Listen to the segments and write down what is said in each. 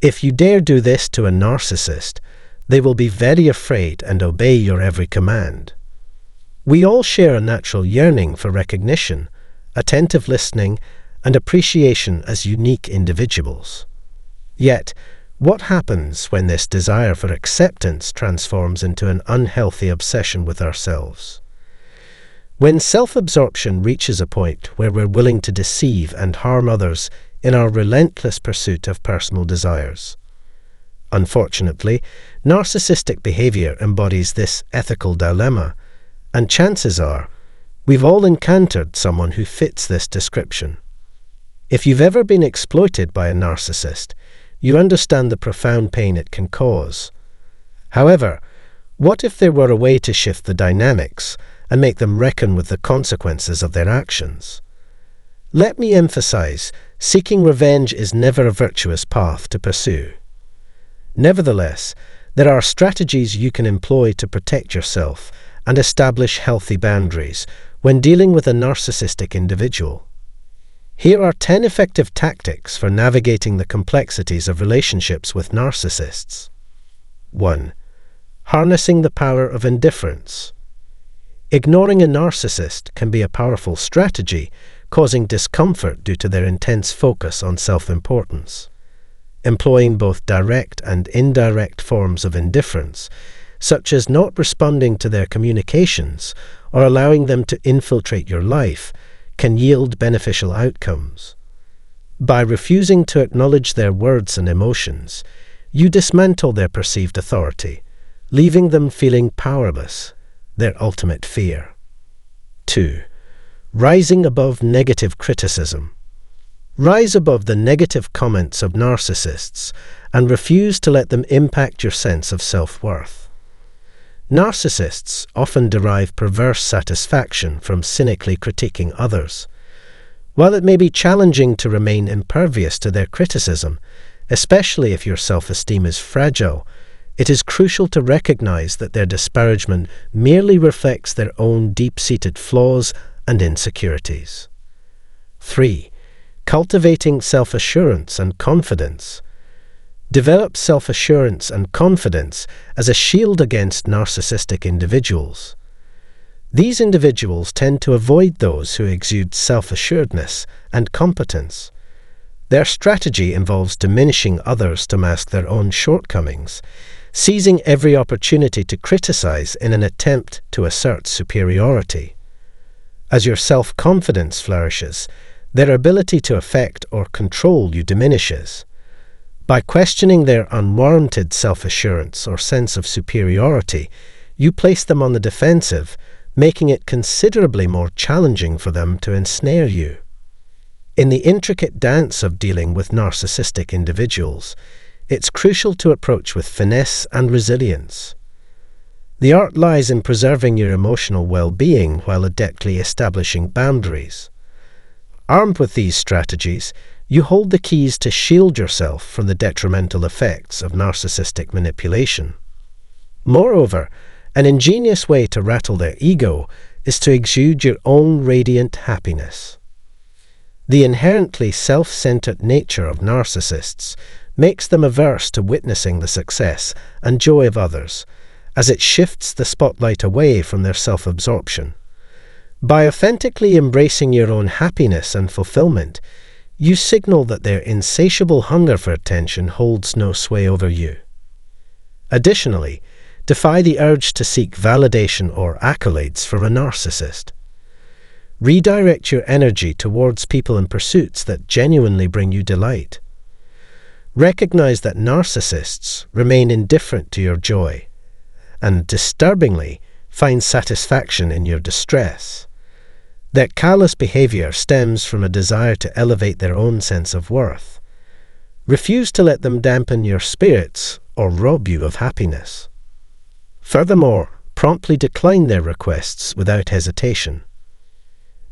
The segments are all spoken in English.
If you dare do this to a narcissist, they will be very afraid and obey your every command. We all share a natural yearning for recognition, attentive listening, and appreciation as unique individuals. Yet, what happens when this desire for acceptance transforms into an unhealthy obsession with ourselves? When self-absorption reaches a point where we're willing to deceive and harm others in our relentless pursuit of personal desires. Unfortunately, narcissistic behavior embodies this ethical dilemma, and chances are we've all encountered someone who fits this description. If you've ever been exploited by a narcissist, you understand the profound pain it can cause. However, what if there were a way to shift the dynamics and make them reckon with the consequences of their actions? Let me emphasize, seeking revenge is never a virtuous path to pursue. Nevertheless, there are strategies you can employ to protect yourself and establish healthy boundaries when dealing with a narcissistic individual. Here are 10 effective tactics for navigating the complexities of relationships with narcissists. 1. Harnessing the power of indifference. Ignoring a narcissist can be a powerful strategy, causing discomfort due to their intense focus on self-importance. Employing both direct and indirect forms of indifference, such as not responding to their communications or allowing them to infiltrate your life, can yield beneficial outcomes. By refusing to acknowledge their words and emotions, you dismantle their perceived authority, leaving them feeling powerless, their ultimate fear. 2. Rising above negative criticism. Rise above the negative comments of narcissists and refuse to let them impact your sense of self-worth. Narcissists often derive perverse satisfaction from cynically critiquing others. While it may be challenging to remain impervious to their criticism, especially if your self-esteem is fragile, it is crucial to recognize that their disparagement merely reflects their own deep-seated flaws and insecurities. 3. Cultivating self-assurance and confidence. Develop self-assurance and confidence as a shield against narcissistic individuals. These individuals tend to avoid those who exude self-assuredness and competence. Their strategy involves diminishing others to mask their own shortcomings, seizing every opportunity to criticize in an attempt to assert superiority. As your self-confidence flourishes, their ability to affect or control you diminishes. By questioning their unwarranted self-assurance or sense of superiority, you place them on the defensive, making it considerably more challenging for them to ensnare you. In the intricate dance of dealing with narcissistic individuals, it's crucial to approach with finesse and resilience. The art lies in preserving your emotional well-being while adeptly establishing boundaries. Armed with these strategies, you hold the keys to shield yourself from the detrimental effects of narcissistic manipulation. Moreover, an ingenious way to rattle their ego is to exude your own radiant happiness. The inherently self-centered nature of narcissists makes them averse to witnessing the success and joy of others, as it shifts the spotlight away from their self-absorption. By authentically embracing your own happiness and fulfillment, you signal that their insatiable hunger for attention holds no sway over you. Additionally, defy the urge to seek validation or accolades from a narcissist. Redirect your energy towards people and pursuits that genuinely bring you delight. Recognize that narcissists remain indifferent to your joy, and disturbingly, find satisfaction in your distress. Their callous behavior stems from a desire to elevate their own sense of worth. Refuse to let them dampen your spirits or rob you of happiness. Furthermore, promptly decline their requests without hesitation.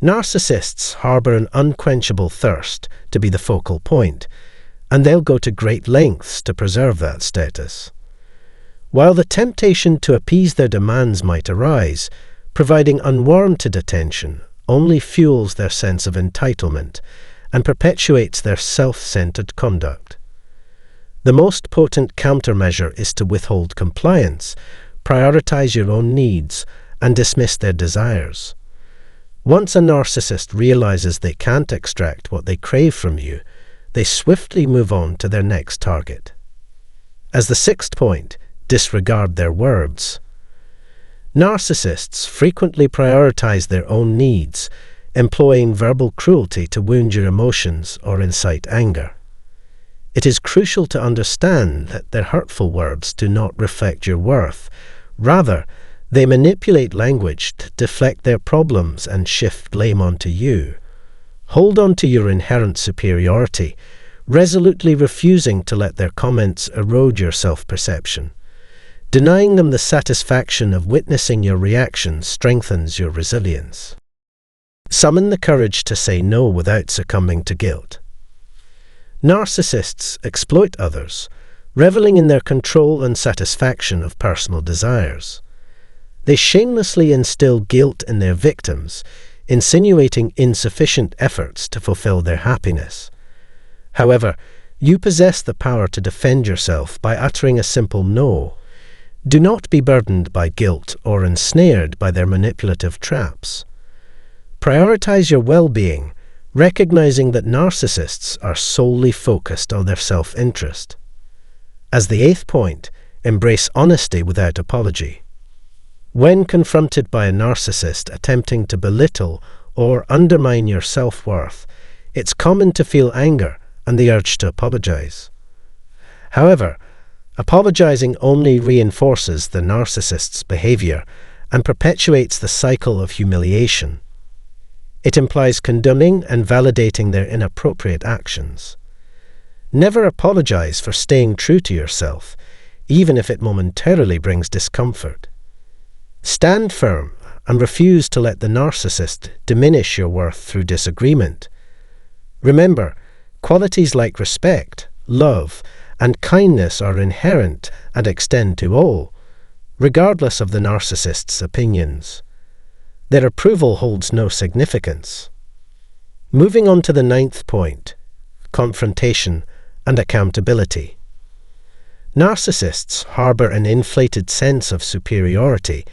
Narcissists harbor an unquenchable thirst to be the focal point, and they'll go to great lengths to preserve that status. While the temptation to appease their demands might arise, providing unwarranted attention only fuels their sense of entitlement and perpetuates their self-centered conduct. The most potent countermeasure is to withhold compliance, prioritize your own needs, and dismiss their desires. Once a narcissist realizes they can't extract what they crave from you, they swiftly move on to their next target. As the sixth point, disregard their words. Narcissists frequently prioritize their own needs, employing verbal cruelty to wound your emotions or incite anger. It is crucial to understand that their hurtful words do not reflect your worth. Rather, they manipulate language to deflect their problems and shift blame onto you. Hold on to your inherent superiority, resolutely refusing to let their comments erode your self-perception. Denying them the satisfaction of witnessing your reaction strengthens your resilience. Summon the courage to say no without succumbing to guilt. Narcissists exploit others, reveling in their control and satisfaction of personal desires. They shamelessly instill guilt in their victims, insinuating insufficient efforts to fulfill their happiness. However, you possess the power to defend yourself by uttering a simple no. Do not be burdened by guilt or ensnared by their manipulative traps. Prioritize your well-being, recognizing that narcissists are solely focused on their self-interest. As the eighth point, embrace honesty without apology. When confronted by a narcissist attempting to belittle or undermine your self-worth, it's common to feel anger and the urge to apologize. However, apologizing only reinforces the narcissist's behavior and perpetuates the cycle of humiliation. It implies condoning and validating their inappropriate actions. Never apologize for staying true to yourself, even if it momentarily brings discomfort. Stand firm and refuse to let the narcissist diminish your worth through disagreement. Remember, qualities like respect, love, and kindness are inherent and extend to all, regardless of the narcissist's opinions. Their approval holds no significance. Moving on to the ninth point, confrontation and accountability. Narcissists harbor an inflated sense of superiority,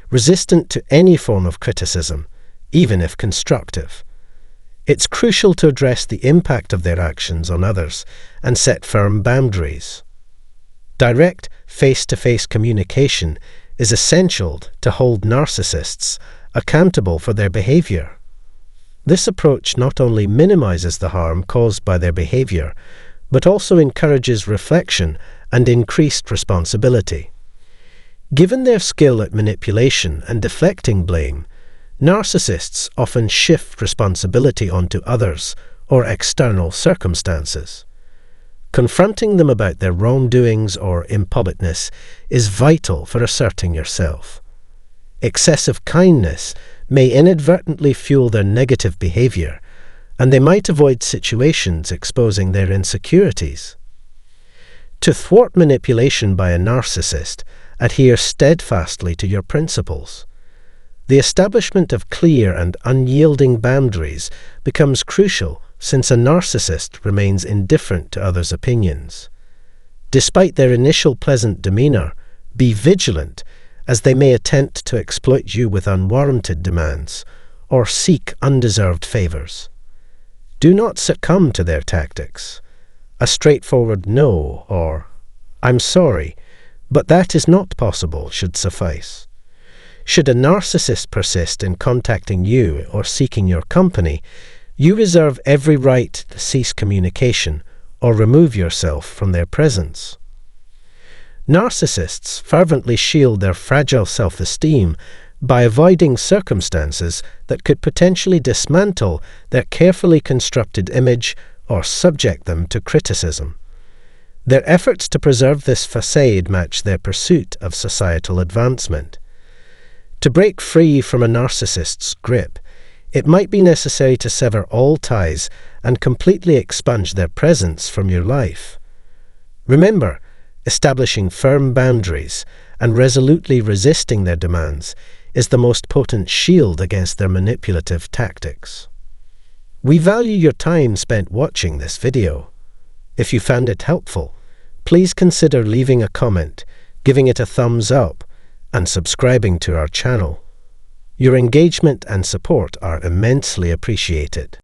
resistant to any form of criticism, even if constructive. It's crucial to address the impact of their actions on others and set firm boundaries. Direct, face-to-face communication is essential to hold narcissists accountable for their behavior. This approach not only minimizes the harm caused by their behavior, but also encourages reflection and increased responsibility. Given their skill at manipulation and deflecting blame, narcissists often shift responsibility onto others or external circumstances. Confronting them about their wrongdoings or impoliteness is vital for asserting yourself. Excessive kindness may inadvertently fuel their negative behavior, and they might avoid situations exposing their insecurities. To thwart manipulation by a narcissist, adhere steadfastly to your principles. The establishment of clear and unyielding boundaries becomes crucial since a narcissist remains indifferent to others' opinions. Despite their initial pleasant demeanor, be vigilant, as they may attempt to exploit you with unwarranted demands or seek undeserved favors. Do not succumb to their tactics. A straightforward no or "I'm sorry, but that is not possible" should suffice. Should a narcissist persist in contacting you or seeking your company, you reserve every right to cease communication or remove yourself from their presence. Narcissists fervently shield their fragile self-esteem by avoiding circumstances that could potentially dismantle their carefully constructed image or subject them to criticism. Their efforts to preserve this facade match their pursuit of societal advancement. To break free from a narcissist's grip, it might be necessary to sever all ties and completely expunge their presence from your life. Remember, establishing firm boundaries and resolutely resisting their demands is the most potent shield against their manipulative tactics. We value your time spent watching this video. If you found it helpful, please consider leaving a comment, giving it a thumbs up, and subscribing to our channel. Your engagement and support are immensely appreciated.